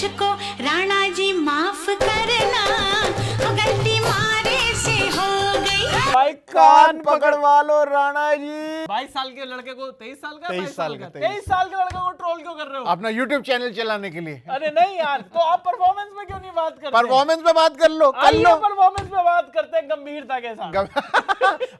मुझको राणा जी माफ करना, गलती मारे से हो गई। भाई कान पकड़वा लो राणा जी। 22 साल के लड़के को 23 साल का 23 साल का 23 साल के लड़के को ट्रोल क्यों कर रहे हो? अपना YouTube चैनल चलाने के लिए। अरे नहीं यार, तो आप परफॉर्मेंस में क्यों नहीं बात करते? परफॉर्मेंस पे बात कर लो, कर लो। परफॉर्मेंस पे बात करते हैं गंभीरता के साथ।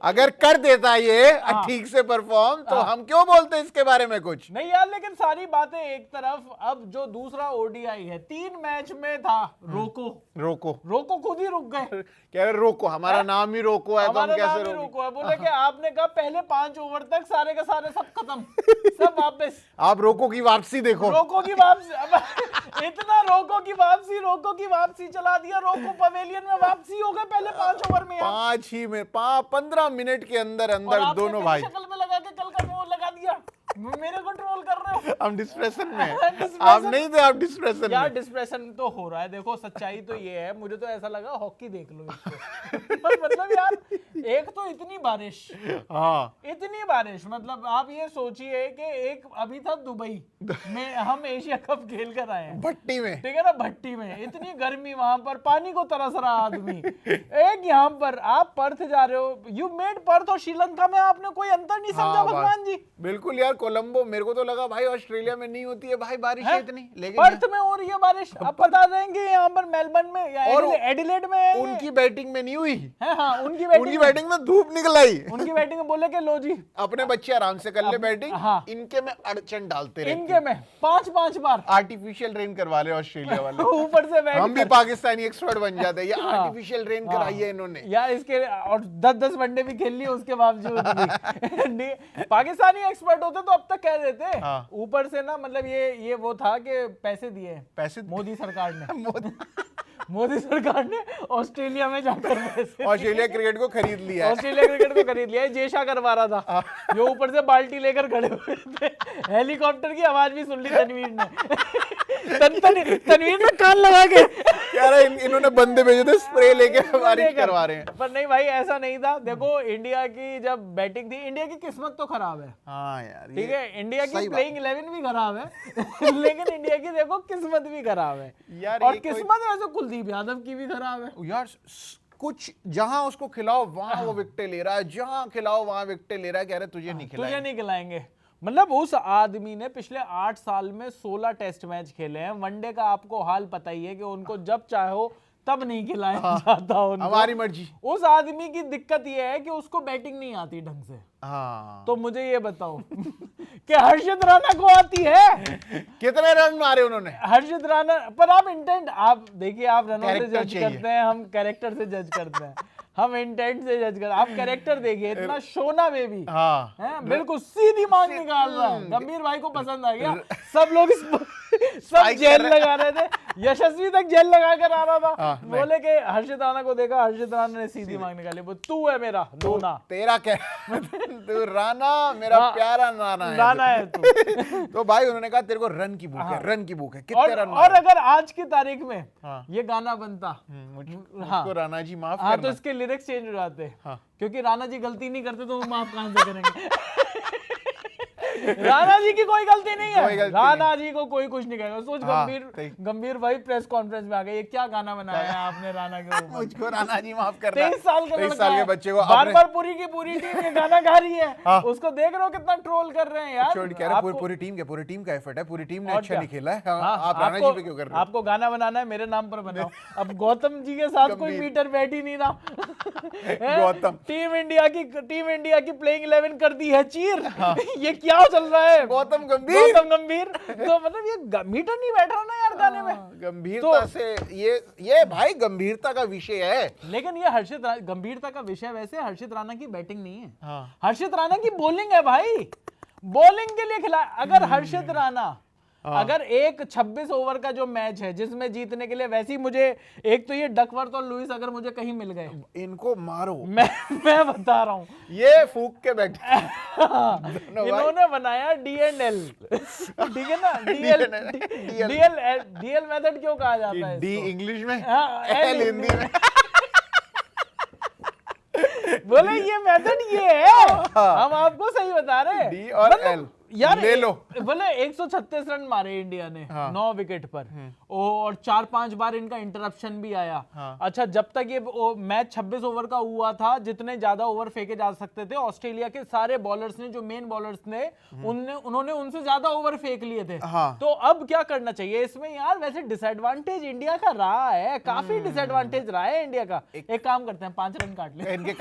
अगर कर देता ये ठीक से परफॉर्म तो हम क्यों बोलते इसके बारे में कुछ नहीं यार, लेकिन सारी बातें एक तरफ, अब जो दूसरा ओडीआई है 3 मैच में था, रोको खुद ही रुक गए। कह रहे रोको, हमारा नाम ही रोको है तो हम कैसे रोको है? बोले कि आपने कहा पहले 5 ओवर तक सारे के सारे सब खत्म, सब वापस। आप रोको की वापसी देखो, रोको की वापसी। अब इतना रोको की वापसी चला दिया। रोको पवेलियन में वापसी हो गए पहले 5 ओवर में। 15 मिनट के अंदर दोनों भाई शक्ल में लगा के कल का वो लगा दिया। मेरे को ट्रोल कर रहे हो। हम डिस्प्रेशन में आप नहीं थे, आप डिस्प्रेशन यार में। डिस्प्रेशन तो हो रहा है। देखो सच्चाई तो ये है, मुझे तो ऐसा लगा हॉकी देख लो इसको। पर मतलब यार एक तो इतनी बारिश, इतनी बारिश, मतलब आप ये सोचिए कि एक अभी था दुबई में, हम एशिया कप खेल कर आए हैं भट्टी में, ठीक है ना, भट्टी में इतनी गर्मी, वहां पर पानी को तरस रहा आदमी। एक यहाँ पर आप पर्थ जा रहे हो, यू मेड पर्थ और श्रीलंका में आपने कोई अंतर नहीं समझा भगवान जी। बिल्कुल यार, कोलंबो मेरे को तो लगा भाई ऑस्ट्रेलिया में नहीं होती है भाई बारिश इतनी, लेकिन पर्थ में हो रही है बारिश। अब बता देंगे यहाँ पर मेलबर्न में या एडिलेड में उनकी बैटिंग में नहीं हुई है। हाँ, उनकी बैटिंग में धूप निकल आई। उनकी बैटिंग में बोले कि लो जी अपने बच्चे आराम से कर ले बैटिंग। हाँ, इनके में अड़चन डालते रहे, इनके में 5-5 बार आर्टिफिशियल रेन करवा ले ऑस्ट्रेलिया वाले। ऊपर से बैठ हम भी पाकिस्तानी एक्सपर्ट बन जाते हैं। ये आर्टिफिशियल रेन कराई है इन्होंने यार इसके, और 10-10 वनडे भी खेल लिए उसके बावजूद भी। पाकिस्तानी एक्सपर्ट होते तो अब तक कह देते। ऊपर से ना, मतलब ये वो था कि पैसे दिए मोदी सरकार ने। मोदी सरकार ने ऑस्ट्रेलिया में जाकर ऑस्ट्रेलिया क्रिकेट को खरीद लिया, जेशा करवा रहा था। जो ऊपर से बाल्टी लेकर खड़े हुए थे, हेलीकॉप्टर की आवाज भी सुन ली तनवीर ने। तनवीर ने कान लगा के कह रहा है इन्होंने बंदे भेजे थे स्प्रे लेके बारिश करवा रहे हैं। पर नहीं भाई, ऐसा नहीं था। देखो इंडिया की जब बैटिंग थी, इंडिया की किस्मत तो खराब है। हाँ यार, ठीक है, इंडिया की प्लेइंग 11 भी खराब है। लेकिन इंडिया की देखो किस्मत भी खराब है यार। और किस्मत वैसे कुलदीप यादव की भी खराब है यार। कुछ जहां उसको खिलाओ वहां वो विकेट ले रहा है, जहां खिलाओ वहां विकेट ले रहा है। कह रहे तुझे नहीं खिलाएंगे। मतलब उस आदमी ने पिछले 8 साल में 16 टेस्ट मैच खेले हैं। वनडे का आपको हाल पता ही है कि उनको जब चाहो तब नहीं खिलाया जाता उनको, हमारी मर्जी। उस आदमी की दिक्कत ये है कि उसको बैटिंग नहीं आती ढंग से। तो मुझे ये बताओ कि हर्षित राणा को आती है? कितने रन मारे उन्होंने हर्षित राणा पर? आप इंटेंट आप देखिए, आप रनों से जज करते हैं, हम कैरेक्टर से जज करते हैं। हम इंटेंट से जज कर, आप कैरेक्टर देखिए, इतना शोना बेबी है, बिल्कुल सीधी मांग निकाल रहा है। गंभीर भाई को पसंद आ गया। सब लोग सब जेल लगा रहे थे, यशस्वी तक जेल लगा कर आ रहा था। बोले कि हर्षित राणा को देखा, हर्षित राणा ने सीधी मांग निकाली, वो तू है मेरा नोना। तेरा क्या तू राणा, मेरा प्यारा नाना है तू। तो भाई उन्होंने कहा तेरे को रन की भूख है, रन की भूख है, कितने रन। और अगर आज की तारीख में ये गाना बनता, मुझको राणा जी माफ करना, तो इसके लिरिक्स चेंज हो जाते। क्योंकि राणा जी गलती नहीं करते तो वो माफ कहां से करेंगे? राणा जी की कोई गलती नहीं है, राणा जी को कोई कुछ नहीं कहेगा। सोच गंभीर भाई प्रेस कॉन्फ्रेंस में आ गए, ये क्या गाना बनाया है आपने राणा के ऊपर? मुझको राणा जी माफ करना। 23 साल के बच्चे को बार-बार पूरी की पूरी टीम ये गाना गा रही है, उसको देख रहे हो कितना ट्रोल कर रहे हैं यार। पूरी टीम का एफर्ट है, पूरी टीम ने अच्छा नहीं खेला है, आप राणा जी पे क्यों कर रहे हो? आपको गाना बनाना है, मेरे नाम पर बनाओ। अब गौतम जी के साथ कोई मीटर बैठ ही नहीं रहा। गौतम टीम इंडिया की प्लेइंग 11 कर दी है चीर। ये क्या चल रहा है? गौतम गंभीर। तो मतलब ये मीटर नहीं बैठ रहा ना यार गाने में। गंभीरता से ये भाई गंभीरता का विषय है। लेकिन ये गंभीरता का विषय वैसे हर्षित राणा की बैटिंग नहीं है। हर्षित राणा की बॉलिंग है भाई। बॉलिंग के लिए खिला, अगर हर्षित राणा अगर एक 26 ओवर का जो मैच है जिसमें जीतने के लिए, वैसे ही मुझे एक तो ये डकवर्थ और लुइस अगर मुझे कहीं मिल गए, इनको मारो। मैं बता रहा हूँ, ये फूक के बैठे। इन्होंने बनाया DNL, ठीक है ना? डीएल मेथड क्यों कहा जाता है? डी इंग्लिश में, एल हिंदी में। बोले ये मेथड ये है, हम आपको सही बता रहे हैं। डी और एल यार ले लो। बोले 136 रन मारे इंडिया ने 9 विकेट पर, और 4-5 बार इनका इंटरप्शन भी आया। अच्छा, जब तक ये मैच 26 ओवर का हुआ था, जितने ज्यादा ओवर फेंके जा सकते थे, ऑस्ट्रेलिया के सारे बॉलर्स ने, जो मेन बॉलर्स ने, उन्होंने उनसे ज्यादा ओवर फेंक लिए थे। तो अब क्या करना चाहिए इसमें यार? वैसे डिसएडवांटेज इंडिया का रहा है, काफी डिसएडवांटेज रहा है इंडिया का। एक काम करते हैं, 5 रन काट ले इनके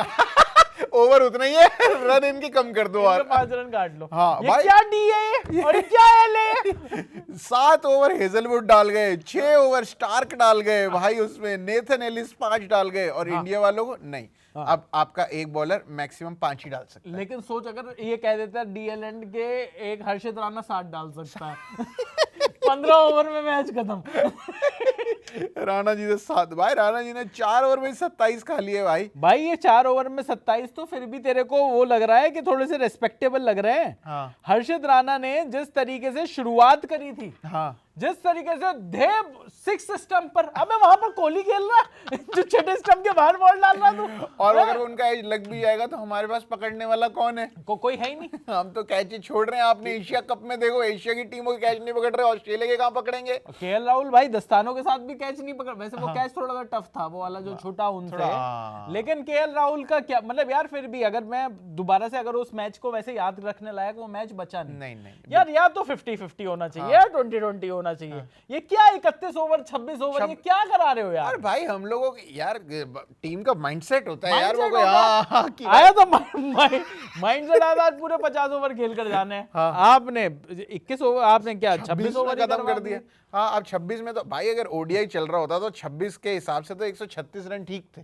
ओवर उतना ही है, रन इनके कम कर दो और 5 रन काट लो। हाँ, ये क्या डी है और क्या एल है? 7 ओवर हेजलवुड डाल गए, 6 ओवर स्टार्क डाल गए भाई, उसमें नेथन एलिस 5 डाल गए, और इंडिया वालों को नहीं। अब आपका एक बॉलर मैक्सिमम 5 ही डाल सकता है। लेकिन सोच, अगर ये कह देता है डीएलएंड के एक हर्षित राणा 7 डाल सकता है 15 ओवर में मैच खत्म। राणा जी ने 7, भाई राणा जी ने 4 ओवर में 27 खा लिए भाई। ये 4 ओवर में 27 तो फिर भी तेरे को वो लग रहा है कि थोड़े से रेस्पेक्टेबल लग रहे हैं। हर्षित राणा ने जिस तरीके से शुरुआत करी थी, जिस तरीके से देव 6 स्टंप पर, अबे वहां पर कोहली खेल रहा जो 6 स्टंप के बाहर बॉल डाल रहा तू, और अगर उनका एज लग भी जाएगा तो हमारे पास पकड़ने वाला कौन है? कोई है ही नहीं। हम तो कैच ही छोड़ रहे हैं। आपने एशिया कप में देखो, एशिया की टीमों के कैच नहीं पकड़ रहे, ऑस्ट्रेलिया के कहां पकड़ेंगे? केएल राहुल भाई दस्तानों के साथ भी कैच नहीं पकड़, वैसे वो कैच थोड़ा सा टफ था, वो वाला जो छोटा उनसे, लेकिन केएल राहुल का क्या मतलब यार? फिर भी अगर मैं दोबारा से अगर उस मैच को वैसे याद रखने लायक वो मैच बचा नहीं यार, या तो 50-50 होना चाहिए या 20-20 होना चाहिए। ये क्या 31 ओवर 26 ओवर, ये क्या करा रहे हो यार? भाई हम लोगों यार टीम का माइंडसेट होता है यार, वो आया तो माइंडसेट आया पूरे 50 ओवर खेल कर जाने हैं। आपने 21 ओवर, आपने क्या 26 ओवर खत्म कर दिया। हाँ, अब 26 में तो भाई अगर ओडीआई चल रहा होता तो 26 के हिसाब से तो 136 रन ठीक थे।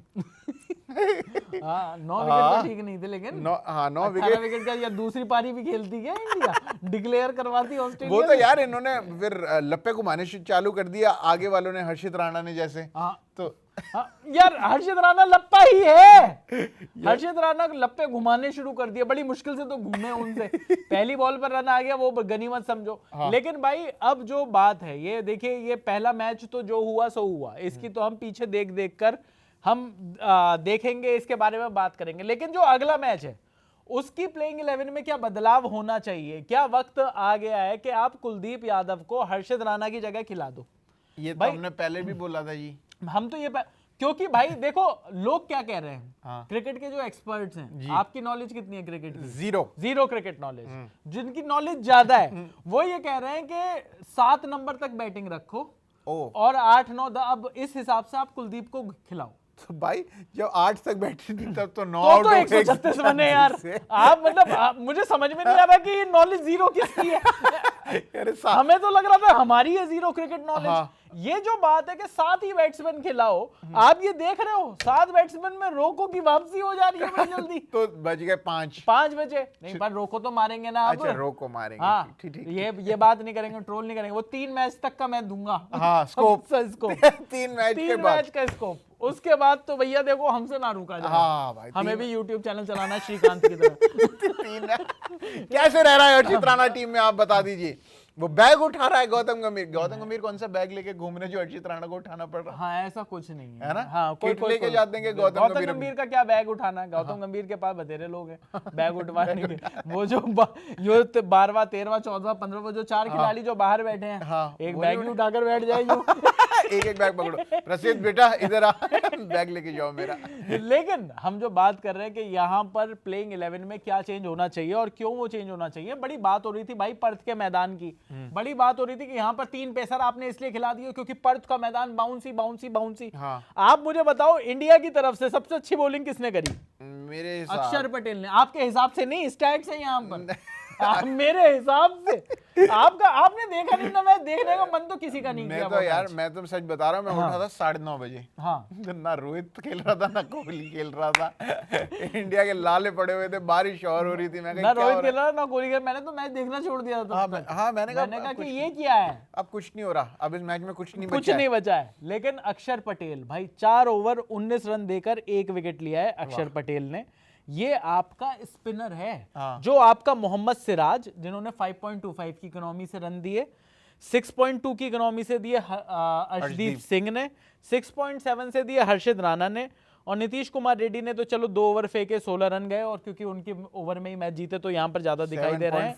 9 विकेट तो ठीक नहीं थे, लेकिन 9 विकेट का, या दूसरी पारी भी खेलती क्या इंडिया? डिक्लेयर करवाती ऑस्ट्रेलिया। वो तो यार इन्होंने फिर लप्पे घुमाने चालू कर दिया, आगे वालों ने, हर्षित राणा ने जैसे। तो यार हर्षित राणा लप्पा ही है। हर्षित राणा लप्पे घुमाने शुरू कर दिए, बड़ी मुश्किल से तो घूमे उनसे। पहली बॉल पर रन आ गया, वो गनीमत समझो। लेकिन भाई अब जो बात है, ये देखिए, ये पहला मैच तो जो हुआ सो हुआ, इसकी तो हम पीछे देख देख कर हम देखेंगे, इसके बारे में बात करेंगे। लेकिन जो अगला मैच है, उसकी प्लेइंग 11 में क्या बदलाव होना चाहिए? क्या वक्त आ गया है कि आप कुलदीप यादव को हर्षित राणा की जगह खिला दो? ये तो हमने पहले भी बोला था जी। हम तो ये क्योंकि भाई देखो, लोग क्या कह रहे हैं, क्रिकेट के जो एक्सपर्ट्स हैं, आपकी नॉलेज कितनी है क्रिकेट की? Zero cricket knowledge. जिनकी नॉलेज ज्यादा है वो ये कह रहे हैं कि 7 नंबर तक बैटिंग रखो और 8, 9, 10, अब इस हिसाब से आप कुलदीप को खिलाओ। तो भाई जब 8 तक बैठी थी तब तो 9 तो 136 बने यार। आप मतलब मुझे समझ में नहीं आ रहा कि ये नॉलेज जीरो किसकी है। हमें तो लग रहा था हमारी है जीरो क्रिकेट नॉलेज। ये जो बात है कि 7 ही बैट्समैन खिलाओ, आप ये देख रहे हो 7 बैट्समैन में रोको की वापसी हो जा रही है बड़ी जल्दी। तो बच गए 5 बचे नहीं, पर रोको तो मारेंगे ना। अच्छा, रोको मारेंगे। हाँ, ठीक। ये बात नहीं करेंगे, ट्रोल नहीं करेंगे। वो 3 मैच तक का मैं दूंगा। हाँ, स्कोप 3 मैच का स्कोप। उसके बाद तो भैया देखो हमसे ना रुका जाए। हाँ भाई, हमें भी YouTube चैनल चलाना है श्रीकांत की तरह। कैसे रह रहा है हर्षित राणा टीम में, आप बता दीजिए। वो बैग उठा रहा है गौतम गंभीर कौन सा बैग लेके घूम रहे जो हर्षित राणा को उठाना पड़ रहा? हाँ, ऐसा कुछ नहीं है ना। हाँ, कोई लेके जाते हैं गौतम गंभीर का क्या बैग उठाना है? गौतम गंभीर के पास बतेरे लोग हैं बैग उठवाने के। वो जो 12वां 13वां 14वां 15वां जो 4 खिलाड़ी जो बाहर बैठे हैं, एक बैग भी उठाकर बैठ जाए जो। एक बैग पकड़ो, प्रसिद्ध बेटा इधर आ, बैग लेके जाओ मेरा। लेकिन हम जो बात कर रहे हैं कि यहाँ पर प्लेइंग 11 में क्या चेंज होना चाहिए और क्यों वो चेंज होना चाहिए। बड़ी बात हो रही थी भाई पर्थ के मैदान की। बड़ी बात हो रही थी कि यहाँ पर 3 पेसर आपने इसलिए खिला दिए क्योंकि पर्थ का मैदान बाउंसी। आप मुझे बताओ, इंडिया की तरफ से सबसे अच्छी बॉलिंग किसने करी? मेरे अक्षर पटेल ने। आपके हिसाब से नहीं, स्टैट्स है यहाँ पर। मेरे हिसाब से आपने देखा नहीं ना, मैं देखने का मन तो किसी का नहीं किया। तो यार मैं तो सच बता रहा हूँ, मैं उठा था 9:30 बजे। हाँ, ना रोहित खेल रहा था ना कोहली खेल रहा था। इंडिया के लाले पड़े हुए थे, बारिश और हो रही थी। मैं ना रोहित खेल रहा ना कोहली खेल, मैंने तो मैच देखना छोड़ दिया था। मैंने कहा कि ये क्या है, अब कुछ नहीं हो रहा, अब इस मैच में कुछ नहीं बचा है। लेकिन अक्षर पटेल भाई 4 ओवर 19 रन देकर 1 विकेट लिया है अक्षर पटेल ने। ये आपका स्पिनर है। जो आपका मोहम्मद सिराज, जिन्होंने 5.25 की इकोनॉमी से रन दिए, 6.2 की इकोनॉमी से दिए अर्शदीप सिंह ने, 6.7 से दिए हर्षित राणा ने, और नीतीश कुमार रेड्डी ने तो चलो 2 ओवर फेंके 16 रन गए, और क्योंकि उनके ओवर में ही मैच जीते तो यहाँ पर ज्यादा दिखाई दे रहे हैं।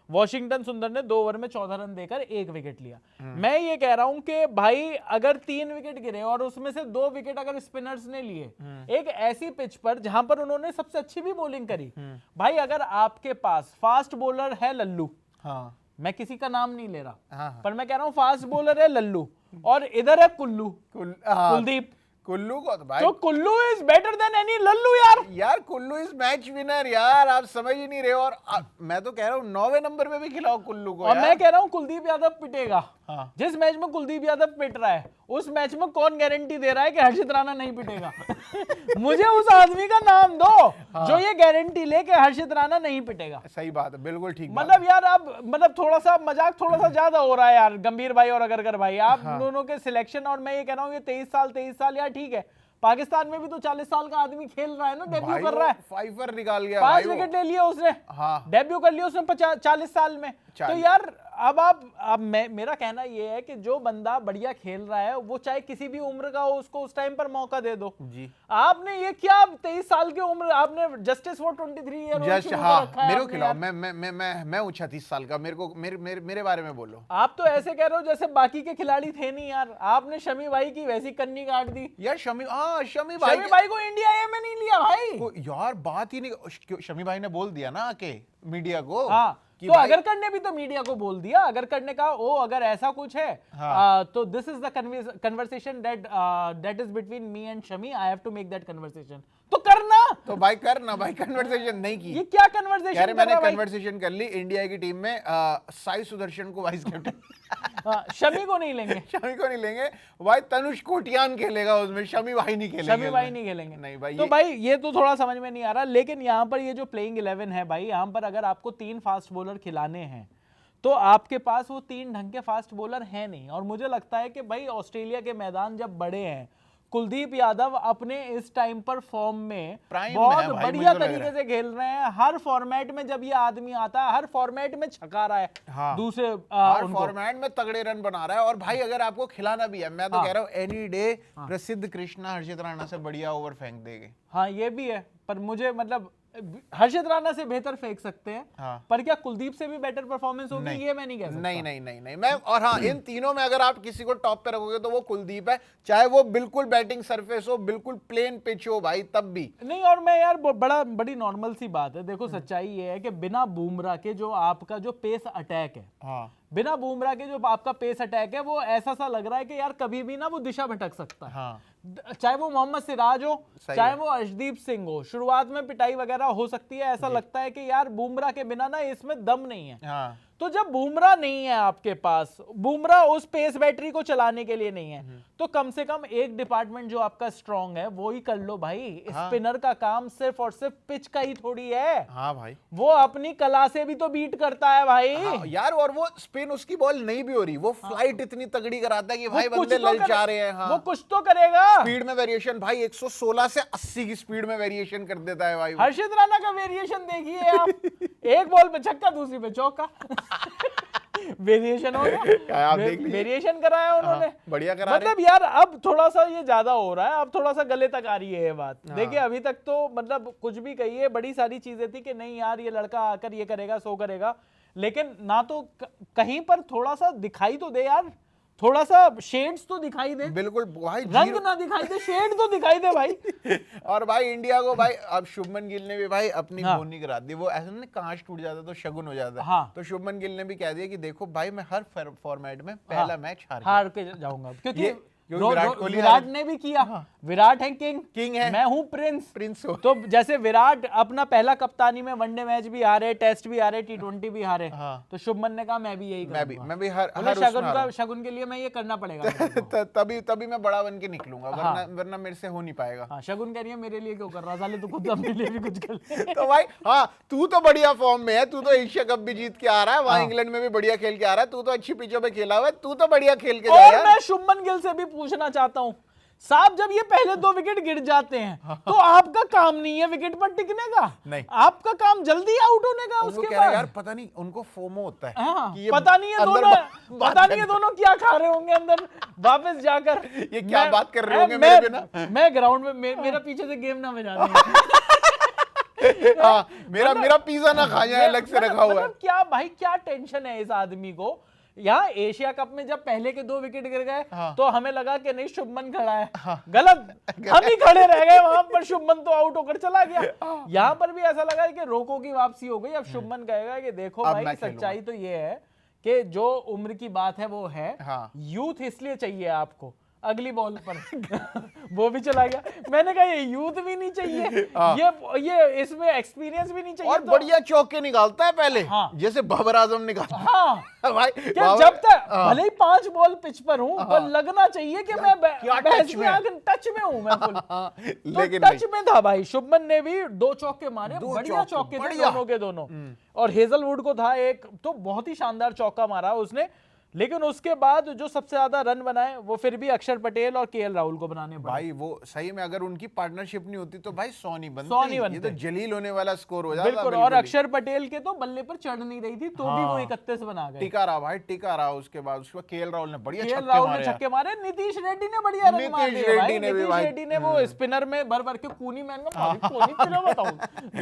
वॉशिंगटन सुंदर ने 2 ओवर में 14 रन देकर 1 विकेट लिया। मैं ये कह रहा हूं कि भाई अगर 3 विकेट गिरे और उसमें से 2 विकेट अगर स्पिनर्स ने लिए, एक ऐसी पिच पर जहां पर उन्होंने सबसे अच्छी भी बॉलिंग करी, भाई अगर आपके पास फास्ट बॉलर है लल्लू, हाँ मैं किसी का नाम नहीं ले रहा, हाँ। पर मैं कह रहा हूं फास्ट बॉलर है लल्लू और इधर है कुलदीप, कुल्लू को तो भाई, तो Kullu is better than any Lallu यार कुल्लू इज मैच विनर यार, आप समझ ही नहीं रहे। और मैं तो कह रहा हूँ 9वें नंबर पे भी खिलाओ कुल्लू को और यार। मैं कह रहा हूं कुलदीप यादव पिटेगा। हाँ। जिस मैच में कुलदीप यादव पिट रहा है उस मैच में कौन गारंटी दे रहा है कि हर्षित राणा नहीं पिटेगा? मुझे उस आदमी का नाम दो जो ये गारंटी ले कि हर्षित राणा नहीं पिटेगा। सही बात है, बिल्कुल ठीक बात मतलब यार अब मतलब थोड़ा सा मजाक थोड़ा सा ज्यादा हो रहा है यार, गंभीर भाई और अगरकर भाई आप दोनों के सिलेक्शन। और मैं ये कह रहा हूँ ये 23 साल यार ठीक है, पाकिस्तान में भी तो 40 साल का आदमी खेल रहा है ना, डेब्यू कर रहा है, 5 निकाल गया 5 विकेट ले लिया उसने, हाँ। डेब्यू कर लिया उसने 40 साल में। तो यार अब मेरा कहना ये है कि जो बंदा बढ़िया खेल रहा है वो चाहे किसी भी उम्र का हो उसको उस टाइम पर मौका दे दो जी। आपने ये क्या 23 साल की उम्र, आपने जस्टिस फॉर 23 ईयर जस्ट, हाँ मेरे को खिलाओ, मैं हूँ 36 साल का, मेरे को मेरे बारे में बोलो। आप तो ऐसे कह रहे हो जैसे बाकी के खिलाड़ी थे नहीं यार, आपने शमी भाई की वैसी कन्नी काट दी यार। शमी भाई को इंडिया ए में नहीं लिया भाई यार, बात ही नहीं। शमी भाई ने बोल दिया ना आके मीडिया को, हाँ, तो अगरकर ने भी तो मीडिया को बोल दिया, अगरकर ने कहा ओ अगर ऐसा कुछ है तो this is the conversation that is between me and Shami, I have to make that conversation. तो करना, तो भाई करना भाई, कन्वर्सेशन नहीं की। ये क्या कन्वर्सेशन? यार मैंने कन्वर्सेशन कर ली इंडिया की टीम में, साई सुदर्शन को वाइस कैप्टन शमी को नहीं लेंगे, शमी को नहीं लेंगे भाई, तनुष कोटियान खेलेगा उसमें, शमी भाई नहीं खेलेंगे, शमी भाई नहीं खेलेंगे। नहीं भाई, तो भाई ये तो थोड़ा समझ में नहीं आ रहा। लेकिन यहाँ पर ये जो प्लेइंग 11 है भाई, यहाँ पर अगर आपको 3 फास्ट बॉलर खिलाने हैं तो आपके पास वो 3 ढंग के फास्ट बॉलर हैं नहीं। और मुझे लगता है कि भाई ऑस्ट्रेलिया के मैदान जब बड़े हैं, कुलदीप यादव अपने इस टाइम पर फॉर्म में बहुत बढ़िया तरीके से खेल रहे हैं। हर फॉर्मेट में जब ये आदमी आता है, हर फॉर्मेट में छका रहा है, हाँ। दूसरे हर फॉर्मेट में तगड़े रन बना रहा है। और भाई अगर आपको खिलाना भी है, मैं तो कह रहा हूँ एनी डे प्रसिद्ध कृष्णा हर्षित राणा से बढ़िया ओवर फेंक देंगे। हाँ ये भी है, पर मुझे मतलब हर्षित राणा से बेहतर फेंक सकते हैं, हाँ। पर क्या कुलदीप से भी बेटर परफॉर्मेंस होगी ये मैं नहीं कह सकता। नहीं मैं, और हाँ इन तीनों में अगर आप किसी को टॉप पे रखोगे तो वो कुलदीप है, चाहे वो बिल्कुल बैटिंग सरफेस हो, बिल्कुल प्लेन पिच हो भाई, तब भी नहीं। और मैं यार बड़ी नॉर्मल सी बात है, देखो सच्चाई ये है कि बिना बुमराह के जो आपका जो पेस अटैक है, हाँ। बिना बुमराह के जो आपका पेस अटैक है, वो ऐसा सा लग रहा है कि यार कभी भी ना वो दिशा भटक सकता है। हाँ। चाहे वो मोहम्मद सिराज हो, चाहे वो अर्शदीप सिंह हो, शुरुआत में पिटाई वगैरह हो सकती है, ऐसा लगता है कि यार बुमराह के बिना ना इसमें दम नहीं है। हाँ। तो जब बुमराह नहीं है आपके पास, बुमराह उस पेस बैटरी को चलाने के लिए नहीं है, तो कम से कम एक डिपार्टमेंट जो आपका स्ट्रांग है वो ही कर लो भाई। हाँ। स्पिनर का काम सिर्फ और सिर्फ पिच का ही थोड़ी है। हाँ भाई, वो अपनी कला से भी तो बीट करता है भाई। हाँ यार, और वो स्पिन उसकी बॉल नहीं भी हो रही, वो फ्लाइट इतनी तगड़ी कराता है कि भाई बंदे ललचा रहे हैं। हाँ। वो कुछ तो करेगा। स्पीड में वेरिएशन भाई 116 से 80 की स्पीड में वेरिएशन कर देता है भाई। हर्षित राणा का वेरिएशन देखिए आप, एक बॉल पे छक्का, दूसरी पे चौका, वेरिएशन हो गया, वेरिएशन कराया उन्होंने। हाँ, बढ़िया करा मतलब यार अब थोड़ा सा ये ज्यादा हो रहा है, अब थोड़ा सा गले तक आ रही है ये बात। देखिए अभी तक तो मतलब कुछ भी कहिए, बड़ी सारी चीजें थी कि नहीं यार ये लड़का आकर ये करेगा सो करेगा, लेकिन ना तो कहीं पर थोड़ा सा दिखाई तो दे यार, थोड़ा सा शेड्स तो दिखाई दे। बिल्कुल भाई, रंग ना दिखाई दे, शेड तो दिखाई दे भाई। और भाई इंडिया को भाई अब शुभमन गिल ने भी भाई अपनी बोनी करा दी। वो ऐसा ना कांच टूट जाता तो शगुन हो जाता। हाँ। तो शुभमन गिल ने भी कह दिया कि देखो भाई मैं हर फॉर्मेट में पहला मैच हार के जाऊंगा, क्योंकि विराट ने भी किया। विराट है किंग है, मैं हूं प्रिंस हो। तो जैसे विराट अपना पहला कप्तानी में वनडे मैच भी हारे, टेस्ट भी हारे, T20 भी हारे, तो शुभमन ने कहा मैं भी यही करूंगा। मैं भी हर शगुन के लिए मैं ये करना पड़ेगा। तभी मैं बड़ा बन के निकलूंगा, वरना मेरे से हो नहीं पाएगा। शगुन कह रही है मेरे लिए क्यों कर रहा साले, तू खुद अपने लिए भी कुछ कर ले। तो भाई हाँ, तू तो बढ़िया फॉर्म में है, तू तो एशिया कप भी जीत के आ रहा है, वहां इंग्लैंड में भी बढ़िया खेल के आ रहा है, तू तो अच्छी पिचों पे खेला हुआ है, तू तो बढ़िया खेल के जा। और मैं शुभमन गिल से भी पूछना चाहता हूं साहब, जब ये पहले 2 विकेट गिर जाते हैं तो आपका काम नहीं है विकेट पर टिकने का, नहीं, आपका काम जल्दी आउट होने का। उसके बाद यार पता नहीं उनको फोमो होता है। हाँ, पता नहीं है दोनों क्या खा रहे होंगे अंदर वापस जाकर, ये क्या बात कर रहे होंगे मेरे बिना। मैं ग्राउंड में मेरा पीछे से गेम ना बजा हाँ, मेरा पिज्जा ना खा जाए, अलग से रखा हुआ है। मतलब क्या भाई, क्या टेंशन है इस आदमी को। यहाँ एशिया कप में जब पहले के 2 विकेट गिर गए तो हमें लगा कि नहीं शुभमन खड़ा है, गलत, हम ही खड़े रह गए वहां पर, शुभमन तो आउट होकर चला गया। यहाँ पर भी ऐसा लगा कि रोको की वापसी हो गई, अब शुभमन कहेगा कि देखो भाई सच्चाई तो ये है कि जो उम्र की बात है वो है, यूथ इसलिए चाहिए आपको, अगली बॉल पर वो भी चला गया। मैंने कहा ये यूथ भी नहीं चाहिए, ये इसमें एक्सपीरियंस भी नहीं चाहिए, और बढ़िया चौके निकालता है पहले, जैसे बाबर आजम निकालता है। हाँ भाई क्या जब तक भले ही 5 बॉल पिच पर हूँ, पर लगना चाहिए कि मैं टच में हूँ मैं फुल। लेकिन टच में था भाई। शुभमन ने भी 2 चौके मारे, बढ़िया चौके थे दोनों के दोनों, और हेजलवुड को था एक तो बहुत ही शानदार चौका मारा उसने। लेकिन उसके बाद जो सबसे ज्यादा रन बनाए वो फिर भी अक्षर पटेल और केएल राहुल को बनाने पड़े। भाई वो सही में अगर उनकी पार्टनरशिप नहीं होती तो भाई 100 नहीं बनते, ये तो जलील होने वाला स्कोर हो जाता। बिल्कुल, और अक्षर पटेल के तो बल्ले पर चढ़ नहीं रही थी तो भी वो 31 बना गए। टिका रहा भाई, टिका रहा। उसके बाद केएल राहुल ने बढ़िया छक्के मारे, नीतीश रेड्डी ने बढ़िया रन मारे। नीतीश रेड्डी ने वो स्पिनर में भर भर के कूनी मैन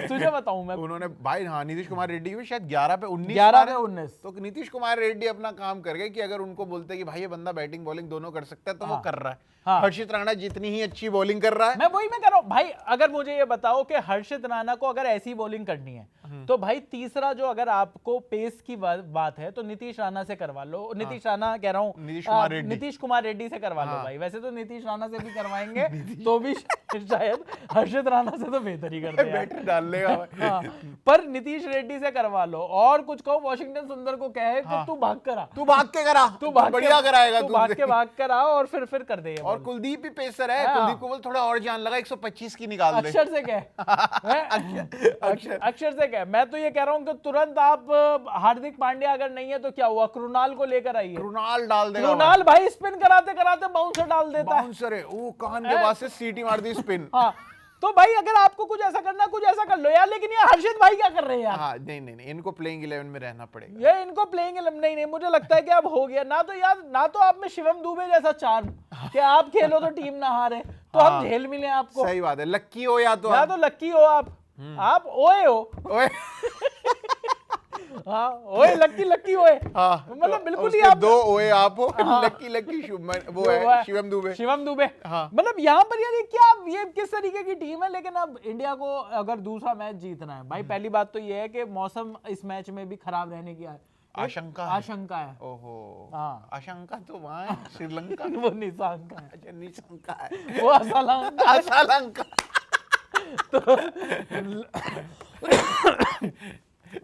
तुझे बताऊं मैं, उन्होंने भाई, हाँ नीतीश कुमार रेड्डी भी शायद 11 पे 19 तो नीतीश कुमार रेड्डी अपना काम कर गए कि अगर उनको बोलते कि भाई ये बंदा बैटिंग बॉलिंग दोनों कर सकता है तो वो कर रहा है। हर्षित राणा जितनी ही अच्छी बॉलिंग कर रहा है, मैं कह रहा हूं भाई, अगर मुझे ये बताओ कि हर्षित राणा को अगर ऐसी बॉलिंग करनी है तो भाई तीसरा जो अगर आपको पेस की बात है तो नीतीश राणा से करवा लो। नीतीश राणा कह रहा हूं, नीतीश कुमार रेड्डी से करवा लो भाई। वैसे तो नीतीश राणा से भी करवाएंगे तो भी शायद हर्षित राणा से तो बेहतर ही करते हैं, बैटर डाल लेगा। पर नीतीश रेड्डी से करवा लो। और कुछ कहो, वॉशिंगटन सुंदर को कहे तो तू भाग कर आ, तू भाग के करा, तू बढ़िया कराएगा, तू भाग कर आ और फिर कर दे। और कुलदीप भी पेसर है, कुलदीप को बोल थोड़ा और जान लगा, 125 की निकाल दे। अक्षर से कह, अक्षर से कह। मैं तो ये कह रहा हूं कि तुरंत आप हार्दिक पांड्या अगर नहीं है तो क्या हुआ, कृणाल को लेकर आइए। कृणाल डाल देगा, कृणाल भाई स्पिन कराते कराते बाउंसर डाल देता है। बाउंसर है वो, कान के पास से सीटी मार दी स्पिन। हाँ, तो भाई अगर आपको कुछ ऐसा करना कुछ ऐसा कर लो यार। लेकिन ये हर्षित भाई क्या कर रहे हैं यार? हाँ, नहीं इनको प्लेइंग 11 में रहना पड़ेगा। ये इनको प्लेइंग 11 नहीं, मुझे लगता है कि अब हो गया ना। तो यार ना तो आप में शिवम दुबे जैसा चार्म कि आप खेलो तो टीम ना हारे, तो हम झेल मिले आपको। सही बात है, लक्की हो या तो लक्की हो आप ओए हो। हाँ ओए लक्की ओए, मतलब बिल्कुल ही आप 2 ओए आप हो, लक्की शुभमन वो है शिवम दुबे। मतलब यहाँ पर यार ये किस तरीके की टीम है। लेकिन अब इंडिया को अगर दूसरा मैच जीतना है भाई, पहली बात तो ये है कि मौसम इस मैच में भी खराब रहने की आशंका है। ओहो, आशंका तो वहाँ है श्रीलंका, वो निशंका है, निशंका है, वो असलंका।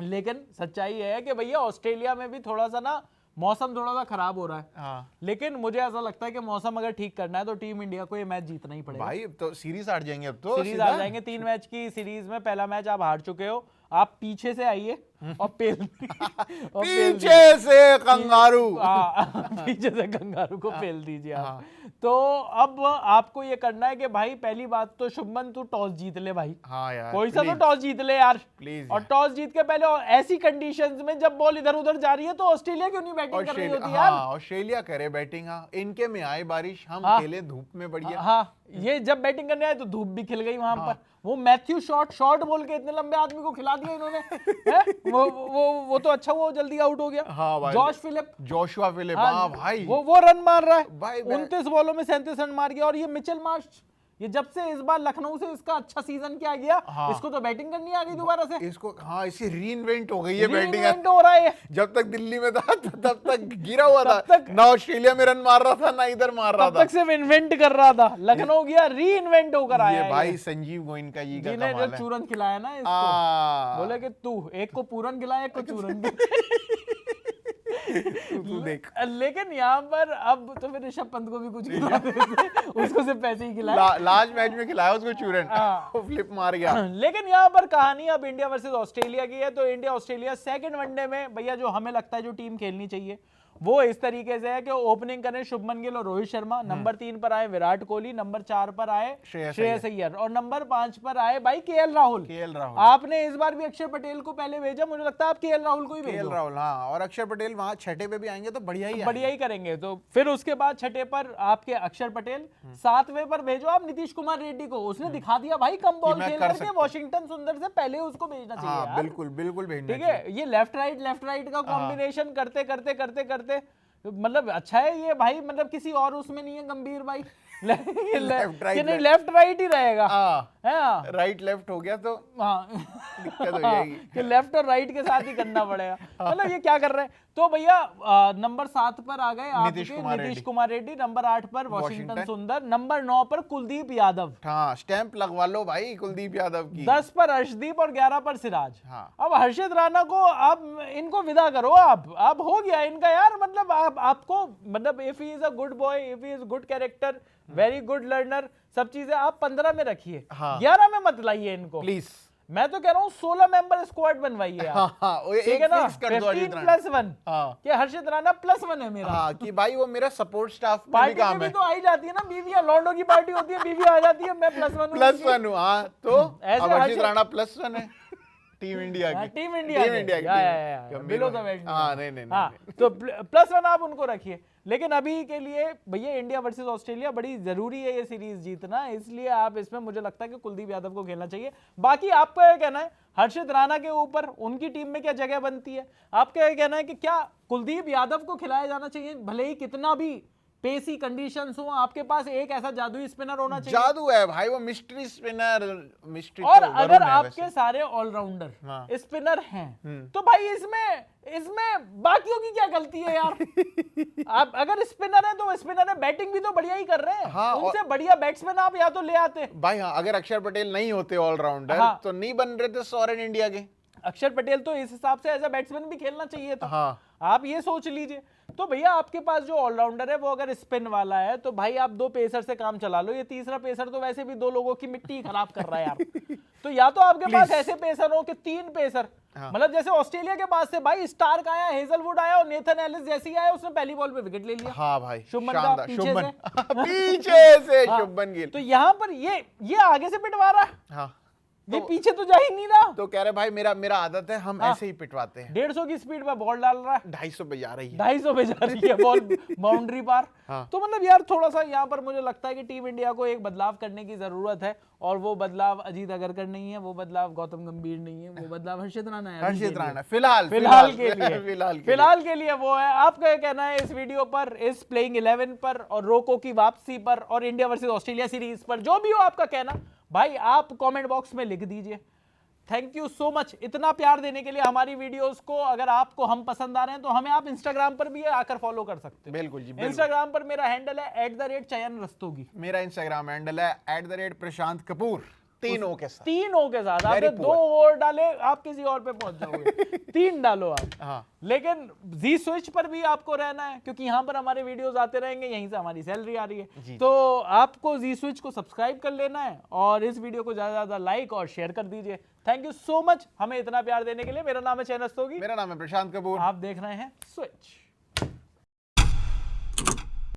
लेकिन सच्चाई है कि भैया ऑस्ट्रेलिया में भी थोड़ा सा ना मौसम थोड़ा सा खराब हो रहा है। लेकिन मुझे ऐसा लगता है कि मौसम अगर ठीक करना है तो टीम इंडिया को ये मैच जीतना ही पड़ेगा भाई। तो सीरीज हार जाएंगे, अब तो सीरीज हार जाएंगे। 3 मैच की सीरीज में पहला मैच आप हार चुके हो, आप पीछे से आइए और पीछे से कंगारू को पेल दीजिए आप। तो अब आपको ये करना है कि भाई पहली बात तो शुभमन तू टॉस जीत ले भाई। हाँ यार, कोई सा तो टॉस जीत ले यार प्लीज। और टॉस जीत के पहले ऐसी कंडीशंस में जब बॉल इधर उधर जा रही है तो ऑस्ट्रेलिया क्यों नहीं बैटिंग कर रही होती यार? ऑस्ट्रेलिया करे बैटिंग, इनके में आए बारिश, हम खेले धूप में बढ़िया। हाँ, ये जब बैटिंग करने आए तो धूप भी खिल गई वहां पर। वो मैथ्यू शॉर्ट बोल के इतने लंबे आदमी को खिला दिया इन्होंने। वो तो अच्छा वो जल्दी आउट हो गया। जोशुआ फिलिप भाई वो रन मार रहा है 29 बॉलों में 37 रन मार गया। और ये मिचेल मार्श, ये जब से इस बार लखनऊ से इसका अच्छा सीजन क्या गया, इसको तो बैटिंग करनी आ गई दोबारा से। इसको इसे रीइन्वेंट हो गई है बैटिंग, हो रहा है। जब तक दिल्ली में था तब तक गिरा हुआ था, ना ऑस्ट्रेलिया में रन मार रहा था ना इधर मार रहा था, तब तक सिर्फ इन्वेंट कर रहा था। लखनऊ गया रीइन्वेंट होकर आया है भाई। संजीव गोयनका जी का कमाल है, जो चूरन खिलाया ना इसको, बोले कि तू एक को पूरन खिलाया एक को चूरन। देख। लेकिन यहाँ पर अब तो फिर ऋषभ पंत को भी कुछ खिला देते, उसको सिर्फ पैसे ही खिलाया। लास्ट मैच में खिलाया उसको चूरन, वो फ्लिप मार गया। लेकिन यहाँ पर कहानी अब इंडिया वर्सेस ऑस्ट्रेलिया की है। तो इंडिया ऑस्ट्रेलिया सेकंड वनडे में भैया जो हमें लगता है जो टीम खेलनी चाहिए वो इस तरीके से है कि ओपनिंग करें शुभमन गिल और रोहित शर्मा, नंबर 3 पर आए विराट कोहली, नंबर 4 पर आए श्रेयस अय्यर और नंबर 5 पर आए भाई केएल राहुल। आपने इस बार भी अक्षर पटेल को पहले भेजा, मुझे लगता है आप केएल राहुल को ही भेजो। केएल राहुल, हाँ, और अक्षर पटेल वहां छठे पे भी आएंगे तो बढ़िया ही करेंगे। तो फिर उसके बाद छठे पर आपके अक्षर पटेल, 7वें पर भेजो आप नीतीश कुमार रेड्डी को। उसने दिखा दिया भाई कम बॉल खेल करके वॉशिंगटन सुंदर से पहले उसको भेजना चाहिए। बिल्कुल बिल्कुल भेजना, ठीक है। ये लेफ्ट राइट का कॉम्बिनेशन करते करते मतलब अच्छा है ये भाई, मतलब किसी और उसमें नहीं है गंभीर भाई। लेफ्ट राइट ही रहेगा, राइट लेफ्ट हो गया तो दिक्कत हो जाएगी कि लेफ्ट और राइट के साथ ही करना पड़ेगा। मतलब ये क्या कर रहे हैं। तो भैया नंबर 7 पर आ गए नीतीश कुमार रेड्डी, नंबर 8 पर वॉशिंगटन सुंदर, नंबर 9 पर कुलदीप यादव। हाँ, स्टैंप लगवा लो भाई कुलदीप यादव की। 10 पर अर्शदीप और 11 पर सिराज। अब हर्षित राणा को आप इनको विदा करो, आप हो गया इनका यार। मतलब आपको मतलब if he is a good boy, if he is good character, very good learner, सब चीजें आप 15 में रखिए, 11 में मत लाइए इनको प्लीज। मैं तो कह रहा हूँ 16 मेंबर स्क्वाड बनवाइए ठीक है ना, 15+1 कि हर्षित राणा +1 है मेरा, कि भाई वो मेरा सपोर्ट स्टाफ में भी काम है। तो आई जाती है ना बीवियां, लॉन्डो की पार्टी होती है, बीवी आ जाती है, मैं +1 हूँ। हाँ, तो हर्षित राणा +1 है टीम इंडिया की, बिलो द बेल्ट। तो +1 आप उनको रखिए। लेकिन अभी के लिए भैया इंडिया वर्सेस ऑस्ट्रेलिया बड़ी जरूरी है ये सीरीज जीतना, इसलिए आप इसमें मुझे लगता है कि कुलदीप यादव को खेलना चाहिए। बाकी आपका ये कहना है हर्षित राणा के ऊपर उनकी टीम में क्या जगह बनती है, आपका ये कहना है कि क्या कुलदीप यादव को खिलाया जाना चाहिए, भले ही कितना भी पेसी कंडीशंस हो, आपके पास एक ऐसा जादुई स्पिनर होना चाहिए। जादू है भाई, वो मिस्ट्री स्पिनर, मिस्ट्री। और अगर आपके सारे ऑलराउंडर स्पिनर हैं तो भाई इसमें बाकियों की क्या गलती है यार। आप अगर स्पिनर है तो स्पिनर है, बैटिंग भी तो बढ़िया ही कर रहे हैं। उनसे बढ़िया बैट्समैन आप या तो ले आते भाई। अगर अक्षर पटेल नहीं होते ऑलराउंडर तो नहीं बन रहे थे सोरेन इंडिया के। अक्षर पटेल तो इस हिसाब से एज अ बैट्समैन भी खेलना चाहिए था। आप ये सोच लीजिए। तो भैया आपके पास जो ऑलराउंडर है वो अगर स्पिन वाला है तो भाई आप 2 पेसर से काम चला लो। ये तीसरा पेसर तो वैसे भी 2 लोगों की मिट्टी खराब कर रहा है यार। तो या तो आपके पास ऐसे पेसर हो कि 3 पेसर, मतलब जैसे ऑस्ट्रेलिया के पास से भाई स्टार्क आया, हेजलवुड आया और नेथन एलिस जैसे ही आया उसने पहली बॉल पे विकेट ले लिया। हाँ भाई, शुभमन का पीछे से शुभमन गिल। तो यहाँ पर ये आगे से पिटवा रहा है, ये पीछे तो जा ही नहीं रहा। तो कह रहे भाई मेरा आदत है, हम ऐसे ही पिटवाते हैं। 150 की स्पीड पर बॉल डाल रहा है, 250 पे जा रही है, 250 पे जा रही है बॉल बाउंड्री पार। तो मतलब यार थोड़ा सा यहाँ पर मुझे लगता है कि टीम इंडिया को एक बदलाव करने की जरूरत है, और वो बदलाव अजीत अगरकर नहीं है, वो बदलाव गौतम गंभीर नहीं है, वो बदलाव हर्षित राणा है। हर्षित राणा फिलहाल के लिए वो है। आपका क्या कहना है इस वीडियो पर, इस प्लेइंग 11 पर और रोको की वापसी पर और इंडिया वर्सेस ऑस्ट्रेलिया सीरीज पर, जो भी हो आपका कहना भाई आप कमेंट बॉक्स में लिख दीजिए। थैंक यू सो मच इतना प्यार देने के लिए हमारी वीडियोस को। अगर आपको हम पसंद आ रहे हैं तो हमें आप इंस्टाग्राम पर भी आकर फॉलो कर सकते हैं। बिल्कुल जी, इंस्टाग्राम पर मेरा हैंडल है @चयन रस्तोगी। मेरा इंस्टाग्राम हैंडल है @प्रशांत कपूर। 3 O के साथ। आपने 2 और डाले आप किसी और पे पहुंच जाओगे। 3 डालो आप। लेकिन जी स्विच पर भी आपको रहना है, क्योंकि यहाँ पर हमारे वीडियोस आते रहेंगे, यहीं से हमारी सैलरी आ रही है। तो आपको जी स्विच को सब्सक्राइब कर लेना है और इस वीडियो को ज्यादा ज्यादा लाइक और शेयर कर दीजिए। थैंक यू सो मच हमें इतना प्यार देने के लिए। मेरा नाम है चयन रस्तोगी। मेरा नाम है प्रशांत कपूर। आप देख रहे हैं स्विच।